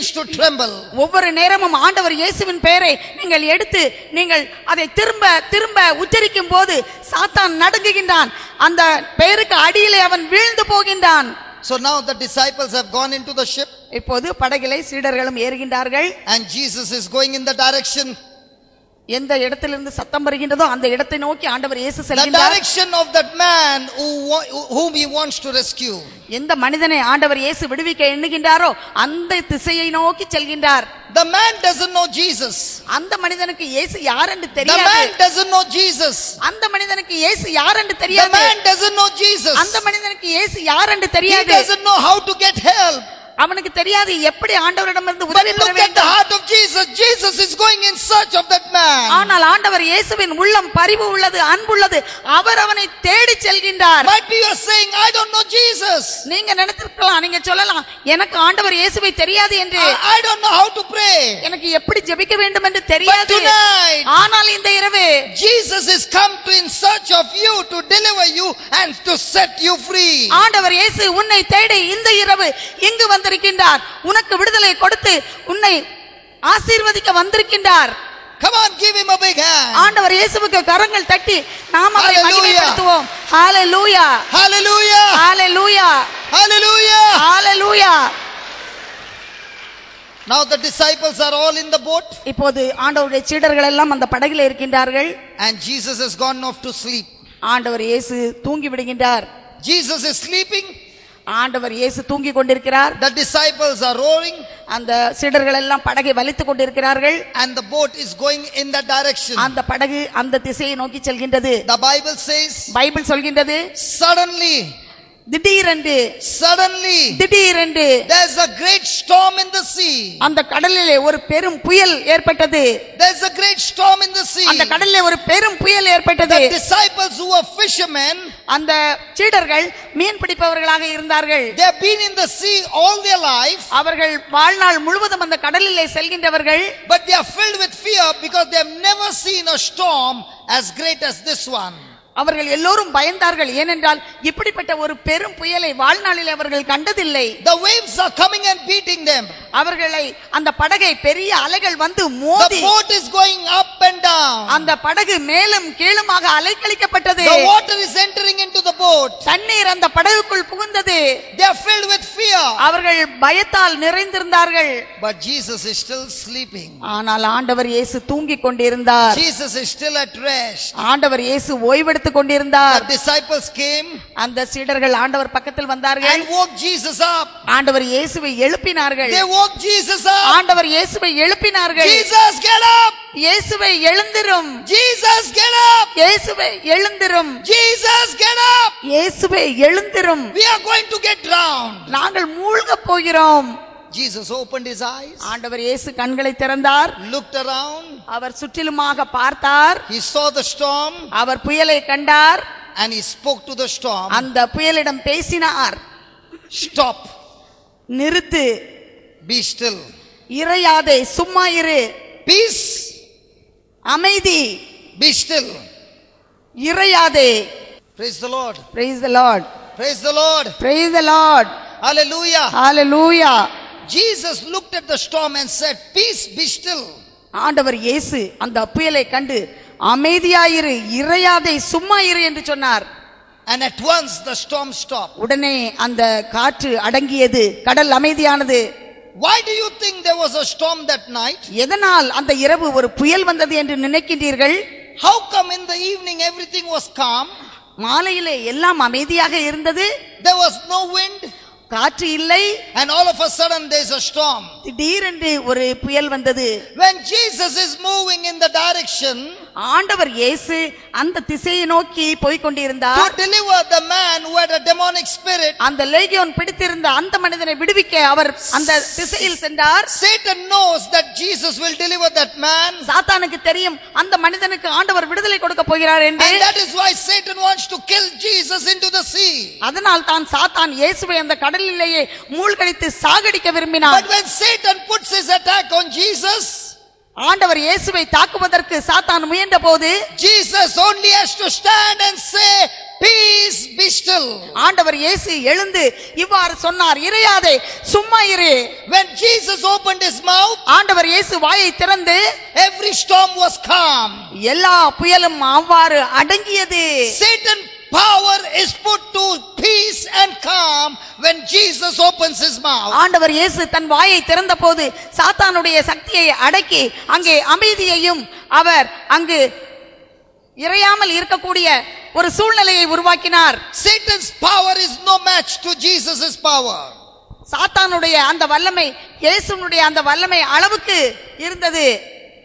begins to tremble. ஒவ்வொரு நேரமும் ஆண்டவர் இயேசுவின் பெயரை நீங்கள் எடுத்து நீங்கள் அதை திரும்ப திரும்ப உச்சரிக்கும் போது சாத்தான் நடுங்குகின்றான். அந்த பெயருக்கு அடியிலே அவன் வீழ்ந்து போகின்றான். So now the disciples have gone into the ship. இப்போது படகிலே சீடர்களும் ஏறுகின்றார்கள். And Jesus is going in the direction. எந்த இடத்திலிருந்து சத்தம் வருகின்றதோ அந்த இடத்தை நோக்கி ஆண்டவர் இயேசு The செல்கின்றார். direction of that man whom he wants to rescue. எந்த மனிதனை ஆண்டவர் இயேசு விடுவிக்க எண்ணுகின்றாரோ அந்த திசையை நோக்கி செல்கின்றார். The man doesn't know Jesus. அந்த மனிதனுக்கு இயேசு யார் என்று The தெரியாது. man doesn't know Jesus. அந்த மனிதனுக்கு இயேசு யார் என்று The தெரியாது. man doesn't know Jesus. அந்த மனிதனுக்கு இயேசு யார் என்று He தெரியாது. doesn't know how to get help. அவனுக்கு தெரியாது எப்படி ஆண்டவரிடமிருந்து But உதவி பெற look at the வேண்டும். heart of Jesus. Jesus is going in search of that man. ஆனால் ஆண்டவர் இயேசுவின் உள்ளம் பரிவு உள்ளது, அன்புள்ளது. அவர் அவனை தேடி செல்கின்றார். Might be you are saying, I don't know Jesus. நீங்க நினைத்திருக்கலாம், நீங்க சொல்லலாம், எனக்கு ஆண்டவர் இயேசுவை தெரியாது என்று. I don't know how to pray. எனக்கு எப்படி ஜெபிக்க வேண்டும் என்று தெரியாது. But tonight, ஆனால் இந்த இரவு Jesus is come to in search of you to deliver you and to set you free. ஆண்டவர் இயேசு உன்னை தேடி இந்த இரவு இங்கு வந்திருக்கின்றார். உனக்கு விடுதலை கொடுத்து உன்னை ஆசீர்வதிக்க வந்திருக்கின்றார். Come on, give him a big hand. ஆண்டவர் இயேசுவுக்கு கரங்கள் தட்டி நாம் அவரை Hallelujah. மகிமைப்படுத்துவோம். ஹalleluya, Hallelujah. Hallelujah, Hallelujah. Hallelujah. Now the disciples are all in the boat. இப்போது ஆண்டவருடைய சீடர்கள் எல்லாம் அந்த படகில் இருக்கின்றார்கள். And Jesus has gone off to sleep. ஆண்டவர் இயேசு தூங்கி விடுகின்றார். Jesus is sleeping. ஆண்டவர் இயேசு தூங்கி கொண்டிருக்கிறார். The disciples are rowing. அந்த சீடர்கள் எல்லாம் படகை வலித்துக் கொண்டிருக்கிறார்கள். And the boat is going in that direction. அந்த படகு அந்த திசையை நோக்கி செல்கின்றது. The Bible says, பைபிள் சொல்கின்றது, suddenly, திடீரென்று there's a great storm in the sea. அந்த கடலிலே ஒரு பெரும் புயல் ஏற்பட்டது. There's a great storm in the sea. அந்த கடலிலே ஒரு பெரும் புயல் ஏற்பட்டது. The disciples who were fishermen, அந்த சீடர்கள் மீன் பிடிப்பவர்களாக இருந்தார்கள். they have been in the sea all their life. அவர்கள் வாழ்நாள் முழுவதும் அந்த கடலிலே செல்கின்றவர்கள். But they are filled with fear because they have never seen a storm as great as this one. அவர்கள் எல்லோரும் பயந்தார்கள். ஏனென்றால் இப்படிப்பட்ட ஒரு பெரும் புயலை வாழ்நாளில் அவர்கள் கண்டதில்லை. The waves are coming and beating them. அவர்களை அந்த படகை பெரிய அலைகள் வந்து The Modi boat is going up and down. அந்த படகு மேலும் கீழுமாக அலைக்கழிக்கப்பட்டது. The water is entering into the boat. தண்ணீர் அந்த படகுக்குள் புகுந்தது. They are filled with fear. அவர்கள் பயத்தால் நிறைந்திருந்தார்கள். But Jesus is still sleeping. ஆனால் ஆண்டவர் இயேசு தூங்கிக் கொண்டிருந்தார். Jesus is still at rest. ஆண்டவர் இயேசு ஓய்வெடுத்துக் கொண்டிருந்தார். The disciples came அந்த சீடர்கள் ஆண்டவர் பக்கத்தில் வந்தார்கள். and woke Jesus up. ஆண்டவர் இயேசுவை எழுப்பினார்கள். They woke Jesus up. ஆண்டவர் இயேசுவை எழுப்பினார்கள். Jesus, get up. இயேசுவை எழுந்திரும். Jesus, get up. இயேசுவை எழுந்திரும். Jesus, get up. இயேசுவை எழுந்திரும். We are going to get drowned. நாங்கள் மூழ்கப் போகிறோம். Jesus opened his eyes, ஆண்டவர் இயேசு கண்களை திறந்தார். looked around. அவர் சுற்றிலுமாக பார்த்தார். He saw the storm அவர் புயலை கண்டார். and he spoke to the storm. அந்த புயலிடம் பேசினார். Stop. நிறுத்து. Be still. இறையாதே, சும்மா இரு. Peace. அமைதி. Be still. இறையாதே. Praise the Lord. Praise the Lord. Praise the Lord. Praise the Lord. Hallelujah. Hallelujah. Jesus looked at the storm and said, peace, be still. ஆண்டவர் இயேசு அந்த புயலை கண்டு அமைதியாயிரு, இறையாதே, சும்மா இரு என்று சொன்னார். And at once the storm stopped. உடனே அந்த காற்று அடங்கியது, கடல் அமைதியானது. Why do you think there was a storm that night? எதனால் அந்த இரவு ஒரு புயல் வந்தது என்று நினைக்கின்றீர்கள்? How come in the evening everything was calm? மாலையிலே எல்லாம் அமைதியாக இருந்தது. There was no wind. காற்று இல்லை. And all of a sudden there is a storm. திடீரென்று ஒரு புயல் வந்தது. When Jesus is moving in the direction ஆண்டவர் இயேசு அந்த திசையை நோக்கி போய் கொண்டிருந்தார். to deliver the man who had a demonic spirit, அந்த லேகியோன் பிடித்திருந்த அந்த மனிதனை விடுவிக்க அவர் அந்த திசையில் சென்றார். Satan knows that Jesus will deliver that man. சாத்தானுக்கு தெரியும் அந்த மனிதனுக்கு ஆண்டவர் விடுதலை கொடுக்க போகிறார் என்று. And that is why Satan wants to kill Jesus into the sea. அதனால் தான் சாத்தான் இயேசுவை அந்த கடலிலேயே மூழ்கடித்து சாகடிக்க விரும்பினார். But when Satan puts his attack on Jesus, ஆண்டவர் இயேசுவை தாக்குவதற்கு சாத்தான் முயன்ற போது Jesus only has to stand and say, peace, be still. ஆண்டவர் இயேசு எழுந்து இவ்வாறு சொன்னார், இறையாதே, சும்மா இரு. When Jesus opened his mouth, ஆண்டவர் இயேசு வாயை திறந்து every storm was calm. எல்லா புயலும் அவ்வாறு அடங்கியது. Satan power is put to peace and calm when Jesus opens his mouth. ஆண்டவர் இயேசு தன் வாயை திறந்த போது சாத்தானுடைய சக்தியை அடக்கி அங்கே அமைதியையும் அவர் அங்கு இறையாமல் இருக்கக்கூடிய ஒரு சூழ்நிலையை உருவாக்கினார். Satan's power is no match to Jesus' power. சாத்தானுடைய அந்த வல்லமை இயேசுனுடைய அந்த வல்லமை அளவுக்கு இருந்தது.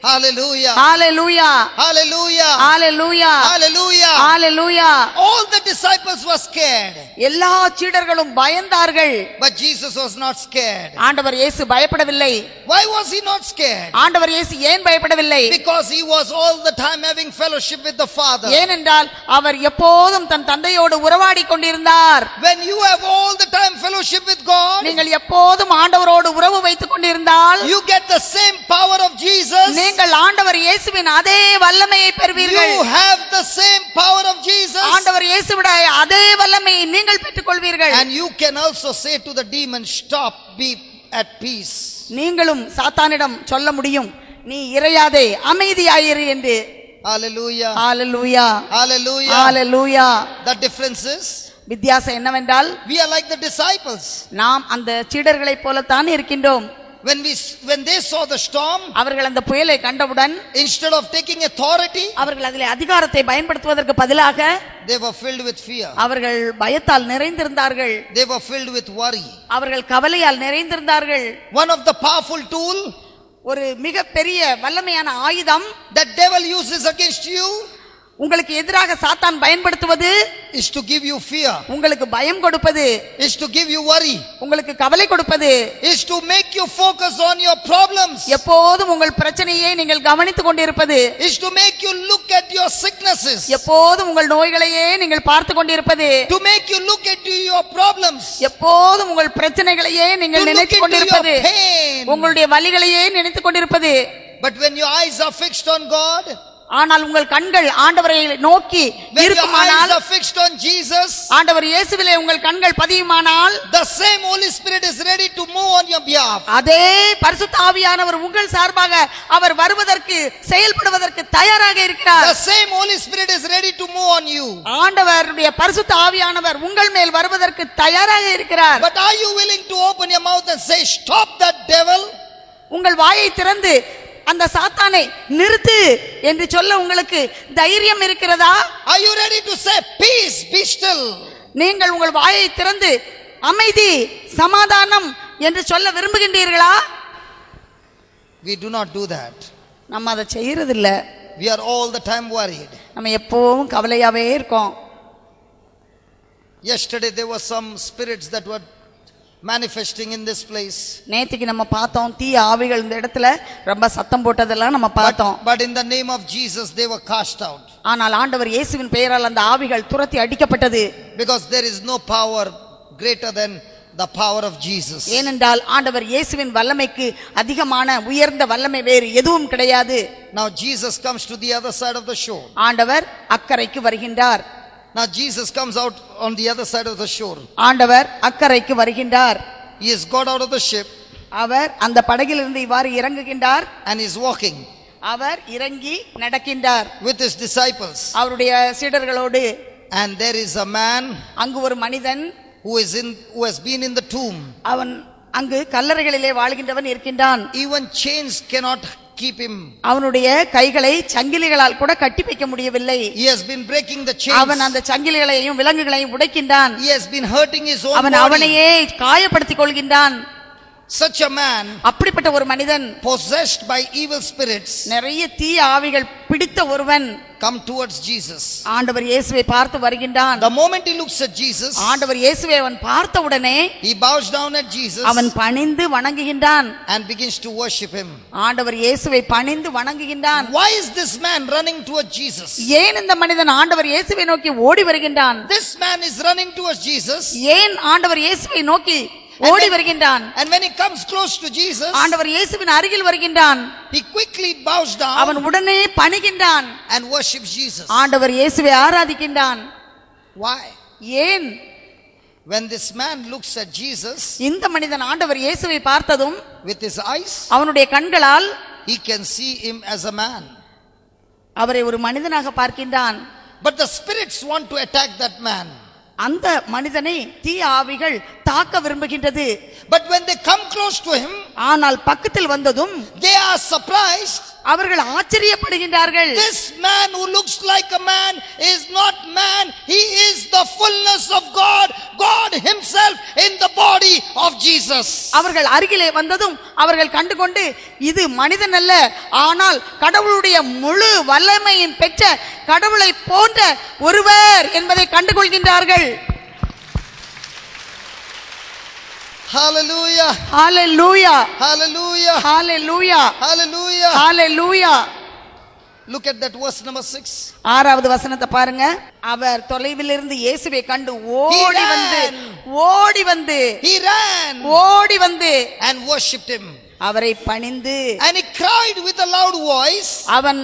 Hallelujah. Hallelujah. Hallelujah. Hallelujah. Hallelujah. Hallelujah. All the disciples were scared. எல்லா சீடர்களும் பயந்தார்கள். But Jesus was not scared. ஆண்டவர் இயேசு பயப்படவில்லை. Why was he not scared? ஆண்டவர் இயேசு ஏன் பயப்படவில்லை? Because he was all the time having fellowship with the Father. ஏனென்றால் அவர் எப்போதும் தன் தந்தையோடு உறவாடி கொண்டிருந்தார். When you have all the time fellowship with God, நீங்கள் எப்போதும் ஆண்டவரோடு உறவு வைத்துக் கொண்டிருந்தால் you get the same power of Jesus. நீங்கள் ஆண்டவர் இயேசுவின் அதே வல்லமையை பெறுவீர்கள். You have the same power of Jesus. ஆண்டவர் இயேசுவுடைய அதே வல்லமையை நீங்கள் பெற்றுக்கொள்வீர்கள். And you can also say to the demon, stop, be at peace. நீங்களும் சாத்தானிடம் சொல்ல முடியும், நீ இறையாதே, அமைதியாயிரு என்று. Hallelujah. Hallelujah. Hallelujah. Hallelujah. The difference is, வித்தியாசம் என்னவென்றால் we are like the disciples. நாம் அந்த சீடர்களைப் போலத்தான் இருக்கின்றோம். When they saw the storm, அவர்கள் அந்த புயலை கண்டவுடன் instead of taking authority, அவர்கள் அதிலே அதிகாரத்தை பயன்படுத்துவதற்கு பதிலாக they were filled with fear. அவர்கள் பயத்தால் நிறைந்திருந்தார்கள். They were filled with worry. அவர்கள் கவலையால் நிறைந்திருந்தார்கள். One of the powerful tool ஒரு மிக பெரிய வல்லமையான ஆயுதம் that devil uses against you உங்களுக்கு எதிராக சாத்தான் பயன்படுத்துவது is to give you fear, உங்களுக்கு பயம் கொடுப்பது, is to give you worry, உங்களுக்கு கவலை கொடுப்பது, is to make you focus on your problems, எப்போதும் உங்கள் பிரச்சனையை நீங்கள் கவனித்துக் கொண்டிருப்பது, is to make you look at your sicknesses, எப்போதும் உங்கள் நோய்களையே நீங்கள் பார்த்து கொண்டிருப்பது, to make you look at your problems, எப்போதும் உங்கள் பிரச்சனைகளையே நீங்கள் to look நினைத்துக் into your கொண்டிருப்பது, pain. உங்களுடைய வலிகளையே நினைத்துக் கொண்டிருப்பது. But when your eyes are fixed on God, ஆனால் உங்கள் கண்கள் ஆண்டவரை நோக்கி when your eyes இருக்குமானால், are fixed on Jesus, ஆண்டவர் இயேசுவிலே உங்கள் கண்கள் பதியுமானால், the same Holy Spirit is ready to move on your behalf. அதே பரிசுத்த ஆவியானவர் உங்கள் சார்பாக அவர் வருவதற்கு செயல்படுவதற்கு தயாராக இருக்கிறார். The same Holy Spirit is ready to move on you. ஆண்டவருடைய பரிசுத்த ஆவியானவர் உங்கள் மேல் வருவதற்கு தயாராக இருக்கிறார். But are you willing to open your mouth and say, stop that devil? உங்கள் வாயை திறந்து அந்த சாத்தானை நிறுத்து என்று சொல்ல உங்களுக்கு தைரியம் இருக்கிறதா? Are you ready to say, peace, be still? நீங்கள் உங்கள் வாயை திறந்து அமைதி, சமாதானம் என்று சொல்ல விரும்புகின்றீர்களா? We do not do that. நம்ம அதை செய்யறதில்ல. We are all the time worried. நம்ம எப்பவும் கவலையாவே இருக்கோம். Yesterday there were some spirits that were manifesting in this place. நேத்திக்கு நம்ம பார்த்தோம், தீ ஆவிகள் இந்த இடத்துல ரொம்ப சத்தம் போட்டதெல்லாம் நம்ம பார்த்தோம். But in the name of Jesus they were cast out. ஆனால் ஆண்டவர் இயேசுவின் பெயரால் அந்த ஆவிகள் துரத்தி அடிக்கப்பட்டது. Because there is no power greater than the power of Jesus. ஏனென்றால் ஆண்டவர் இயேசுவின் வல்லமைக்கு அதிகமான உயர்ந்த வல்லமை வேறு எதுவும் கிடையாது. Now Jesus comes to the other side of the shore. ஆண்டவர் அக்கரைக்கு வருகின்றார். Now Jesus comes out on the other side of the shore. ஆண்டவர் அக்கரைக்கு வருகின்றார். He has got out of the ship அவர் அந்த படகிலிருந்து இவ்வாறு இறங்குகின்றார். and is walking அவர் இறங்கி நடக்கின்றார் with his disciples. அவருடைய சீடர்களோடு. And there is a man அங்கு ஒரு மனிதன் who has been in the tomb. அவன் அங்கு கல்லறைகளிலே வாழ்கின்றவன் இருக்கின்றான். Even chains cannot keep him. அவனுடைய கைகளை சங்கிலிகளால் கூட கட்டி வைக்க முடியவில்லை. He has been breaking the chains. அவன் அந்த சங்கிலிகளையும் விலங்குகளையும் உடைக்கின்றான். He has been hurting his own அவன் body. அவனையே காயப்படுத்திக் கொள்கின்றான். Such a man, அப்படிப்பட்ட ஒரு மனிதன், possessed by evil spirits, நிறைய தீய ஆவிகள் பிடித்த ஒருவன் come towards Jesus. ஆண்டவர் இயேசுவை பார்த்து வருகின்றான். The moment he looks at Jesus, ஆண்டவர் இயேசுவை அவன் பார்த்த உடனே he bows down at Jesus அவன் பணிந்து வணங்குகின்றான். and begins to worship him. ஆண்டவர் இயேசுவை பணிந்து வணங்குகின்றான். Why is this man running towards Jesus? ஏன் இந்த மனிதன் ஆண்டவர் இயேசுவை நோக்கி ஓடி வருகின்றான்? This man is running towards Jesus ஏன் ஆண்டவர் இயேசுவை நோக்கி ஓடி வருகின்றான். And when he comes close to Jesus, ஆண்டவர் இயேசுவின் அருகில் வருகின்றான். he quickly bows down அவன் உடனே பணிகின்றான். and worships Jesus. ஆண்டவர் இயேசுவை ஆராதிக்கின்றான். Why? ஏன்? When this man looks at Jesus, இந்த மனிதன் ஆண்டவர் இயேசுவை பார்த்ததும் with his eyes, அவனுடைய கண்களால் he can see him as a man. அவரை ஒரு மனிதனாக பார்க்கின்றான். But the spirits want to attack that man. அந்த மனிதனை தீய ஆவிகள் தாக்க விரும்புகின்றது. But when they come close to him, ஆனால் பக்கத்தில் வந்ததும் they are surprised. அவர்கள் ஆச்சரியப்படுகின்றார்கள். This man who looks like a man is not man. He is the fullness of God, God himself in the body of Jesus. அவர்கள் அருகிலே வந்ததும் அவர்கள் கண்டுகொண்டு இது மனிதன் அல்ல, ஆனால் கடவுளுடைய முழு வல்லமையின் பெற்ற கடவுளை போன்ற ஒருவர் என்பதை கண்டுகொள்கின்றார்கள். Hallelujah. Hallelujah. Hallelujah. Hallelujah. Hallelujah. Hallelujah. Look at that verse number 6. ஆறாவது வசனத்தை பாருங்க. அவர் தொலைவில் இருந்து இயேசுவை கண்டு ஓடி வந்து He ran ஓடி வந்து and worshipped him. அவரை பணிந்து And he cried with a loud voice. அவன்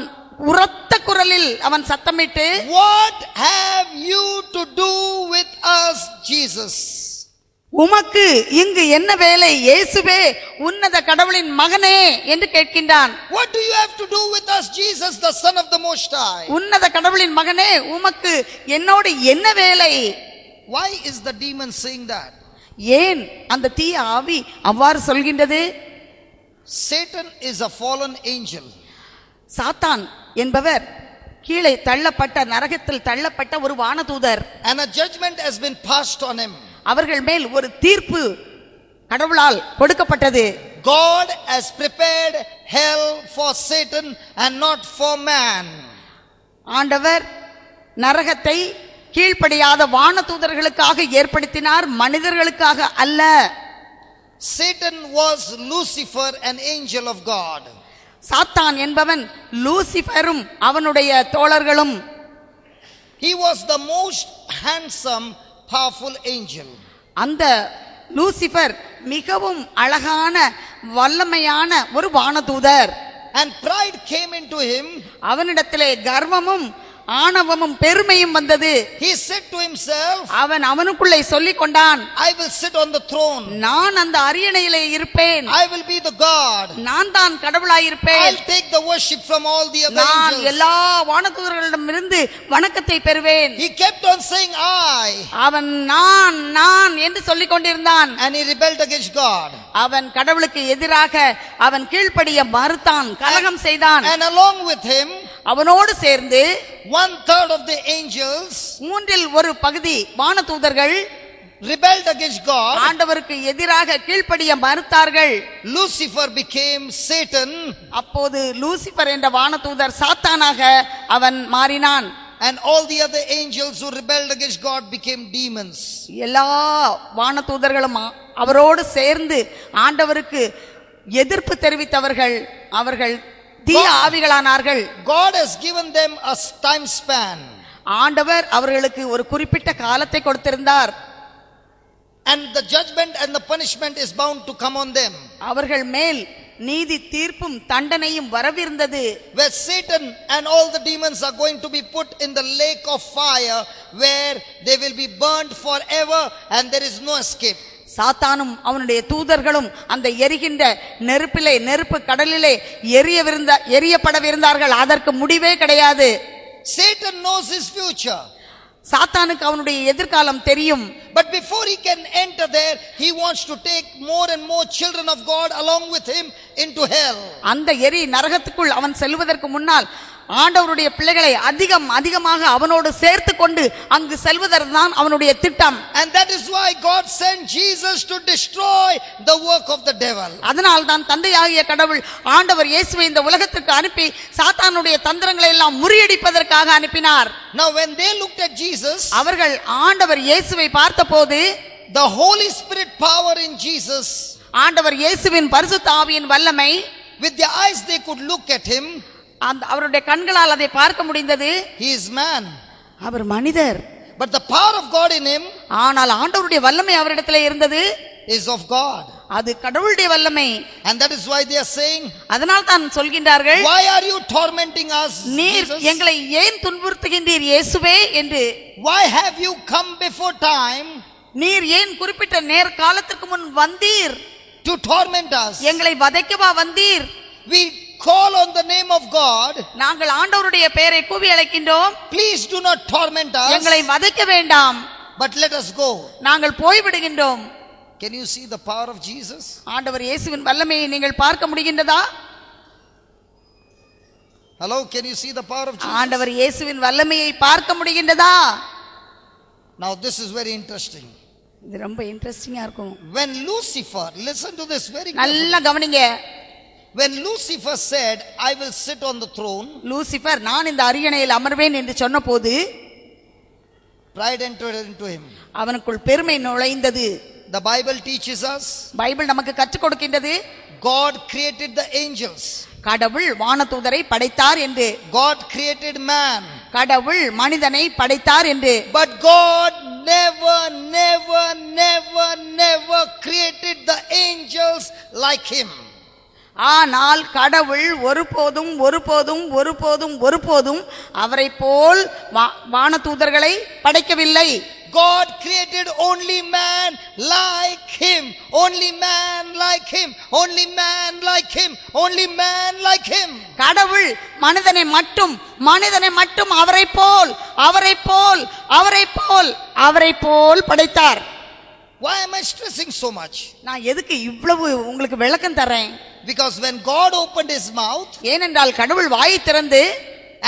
உரத்த குரலில் அவன் சத்தமிட்டு, What have you to do with us, Jesus? உமக்கு இங்கு என்ன வேலை இயேசுவே, உன்னத கடவுளின் மகனே என்று கேட்கின்றான். What do you have to do with us, Jesus, the Son of the Most High? உன்னத கடவுளின் மகனே, உமக்கு என்னோடு என்ன வேலை? Why is the demon saying that? ஏன் அந்த தீய ஆவி அவ்வாறு சொல்கின்றது? Satan is a fallen angel. சாத்தான் என்பவர் கீழே தள்ளப்பட்ட, நரகத்தில் தள்ளப்பட்ட ஒரு வானதூதர். And a judgment has been passed on him. அவர்கள் மேல் ஒரு தீர்ப்பு கடவுளால் கொடுக்கப்பட்டது. God has prepared hell for Satan and not for man. ஆண்டவர் நரகத்தை கீழ்ப்படியாத வானதூதர்களுக்காக ஏற்படுத்தினார், மனிதர்களுக்காக அல்ல. Satan was Lucifer, an angel of God. சாத்தான் என்பவன் லூசிபரும் அவனுடைய தோழர்களும். He was the most handsome, powerful angel. அந்த லூசிபர் மிகவும் அழகான வல்லமையான ஒரு வானதூதர். And pride came into him. அவனிடத்திலே கர்வமும் ஆணவமும் பெருமையும் வந்தது. He said to himself, அவனுக்குள்ளே சொல்லிக் கொண்டான், I will sit on the throne. நான் அந்த அரியணையிலே இருப்பேன். I will be the God. நான் தான் கடவுளாயிருப்பேன். I'll take the worship from all the other நான் angels. எல்லா வானதூதர்களிடமிருந்து வணக்கத்தை பெறுவேன். He kept on saying I. அவன் நான் என்று சொல்லிக் கொண்டிருந்தான். And he rebelled against God. அவன் கடவுளுக்கு எதிராக அவன் கீழ்ப்படிய மறுத்தான், கலகம் செய்தான். And along with him, அவனோடு சேர்ந்து 1/3 of the angels மூன்றில் ஒரு பகுதி வானதூதர்கள் rebelled against God. ஆண்டவருக்கு எதிராக கீழ்ப்படிய மறுத்தார்கள். Lucifer became Satan. அப்போது லூசிபர் என்ற வானதூதர் சாத்தானாக அவன் மாறினான். And all the other angels who rebelled against God became demons. எல்லா வானதூதர்களும் அவரோடு சேர்ந்து ஆண்டவருக்கு எதிர்ப்பு தெரிவித்தவர்கள் அவர்கள் தீய ஆவிகளானார்கள். God has given them a time span. ஆண்டவர் அவர்களுக்கு ஒரு குறிப்பிட்ட காலத்தை கொடுத்திருந்தார். And the judgment and the punishment is bound to come on them. அவர்கள் மேல் நீதி தீர்ப்பும் தண்டனையும் வரவிருந்தது. Where Satan and all the demons are going to be put in the lake of fire, where they will be burned forever and there is no escape. சாத்தானும் அவனுடைய தூதர்களும் அந்த எரிகின்ற நெருப்பு கடலிலே எரியப்படவிருந்தார்கள். அதற்கு முடிவே கிடையாது. Satan knows his future. சாத்தானுக்கு அவனுடைய எதிர்காலம் தெரியும். But before he can enter there, he wants to take more and more children of God along with him into hell. அந்த நரகத்துக்குள் அவன் செல்வதற்கு முன்னால் ஆண்டவருடைய பிள்ளைகளை அதிகமாக அவனோடு சேர்த்து கொண்டு அங்கு செல்வதற்குதான் அவனுடைய திட்டம். And that is why God sent Jesus to destroy the work of the devil. அதனால் தான் தந்தையாகிய கடவுள் ஆண்டவர் இயேசுவை இந்த உலகத்திற்கு அனுப்பி சாத்தானுடைய தந்திரங்களை எல்லாம் முறியடிப்பதற்காக அனுப்பினார். Now when they looked at Jesus, அவர்கள் ஆண்டவர் இயேசுவை பார்த்தபோது the Holy Spirit power in Jesus, ஆண்டவர் இயேசுவின் பரிசுத்த ஆவியின் வல்லமை, with their eyes they could look at him. அவருடைய கண்களால் அதை பார்க்க முடிந்தது. He is man. அவர் மனிதர். But the power of God in him, ஆனால் ஆண்டவருடைய வல்லமை அவரிடத்திலே இருந்தது. is of God. அது கடவுளுடைய வல்லமை. And that is why they are saying, அதனால் தான் சொல்கின்றார்கள், why are you tormenting us, நீர் Jesus? எங்களை ஏன் துன்புறுத்துகின்றீர் இயேசுவே என்று. Why have you come before time நீர் ஏன் குறிப்பிட்ட நேர காலத்திற்கு முன் வந்தீர்? to torment us? எங்களை வதைக்கவா வந்தீர்? We call on the name of God. நாங்கள் ஆண்டவருடைய பெயரை கூவி அழைக்கின்றோம். Please do not torment us. எங்களை வதைக்க வேண்டாம், But let us go. நாங்கள் போய் விடுகின்றோம். Can you see the power of Jesus? ஆண்டவர் இயேசுவின் வல்லமையை நீங்கள் பார்க்க முடிகின்றதா? Hello, can you see the power of Jesus? ஆண்டவர் இயேசுவின் வல்லமையை பார்க்க முடிகின்றதா? Now this is very interesting. இது ரொம்ப இன்ட்ரஸ்டிங்கா இருக்கும். When Lucifer, listen to this very நல்லா கவனிங்க. when Lucifer said, I will sit on the throne, Lucifer நான் இந்த அரியணையில் அமர்வேன் என்று சொன்னபோது pride entered into him. அவனுக்குள் பெருமை நுழைந்தது. The Bible teaches us, Bible நமக்கு கற்றுக் கொடுக்கின்றது, God created the angels. கடவுள் வானதூதரை படைத்தார் என்று. God created man. கடவுள் மனிதனை படைத்தார் என்று. But God never created the angels like him. ஆனால் கடவுள் ஒருபோதும் அவரை போல் வானதூதர்களை படைக்கவில்லை. God created only man like him. Only man like him. Only man like him. Only man like him. கடவுள் மனிதனை மட்டும் அவரை போல் படைத்தார். Why am I stressing so much? நான் எதுக்கு இவ்வளவு உங்களுக்கு விளக்கம் தரேன்? Because when God opened his mouth ஏனென்றால் கடவுள் வாயை திறந்து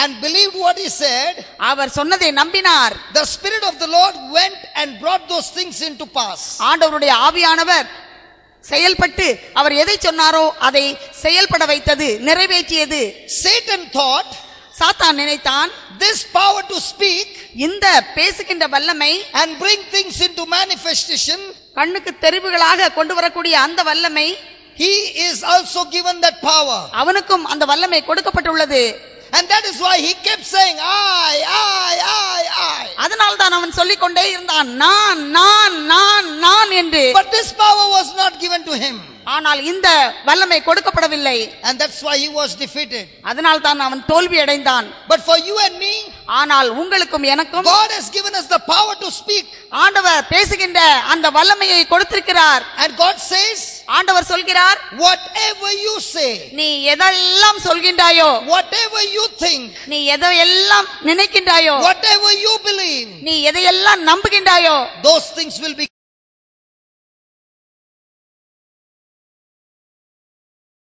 and believed what he said, அவர் சொன்னதை நம்பினார். the Spirit of the Lord went and brought those things into pass. ஆண்டவருடைய ஆவியானவர் செயல்பட்டு அவர் எதை சொன்னாரோ அதை செயல்பட வைத்தது, நிறைவேற்றியது. Satan thought, சாத்தான் நினைத்தான், this power to speak இந்த பேசுகின்ற வல்லமை and bring things into manifestation, கண்ணுக்கு தெரிவுகளாக கொண்டு வரக்கூடிய அந்த வல்லமை, he is also given that power. அவனுக்கும் அந்த வல்லமை கொடுக்கப்பட்டுள்ளது. And that is why he kept saying, I. அதனால் தான் அவன் சொல்லிக் கொண்டே இருந்தான், நான் என்று. But this power was not given to him. ஆனால் இந்த வல்லமை கொடுக்கப்படவில்லை. And that's why he was defeated. அதனால் தான் அவன் தோல்வி அடைந்தான். But for you and me, ஆனால் உங்களுக்கும் எனக்கும் God has given us the power to speak. ஆண்டவர் பேசுகின்ற அந்த வல்லமையை கொடுத்திருக்கிறார். And God says, ஆண்டவர் சொல்கிறார், whatever you say, நீ எதெல்லாம் சொல்கின்றாயோ, whatever you think, நீ எதையெல்லாம் நினைக்கின்றாயோ, whatever you believe, நீ எதையெல்லாம் நம்புகின்றாயோ, those things will be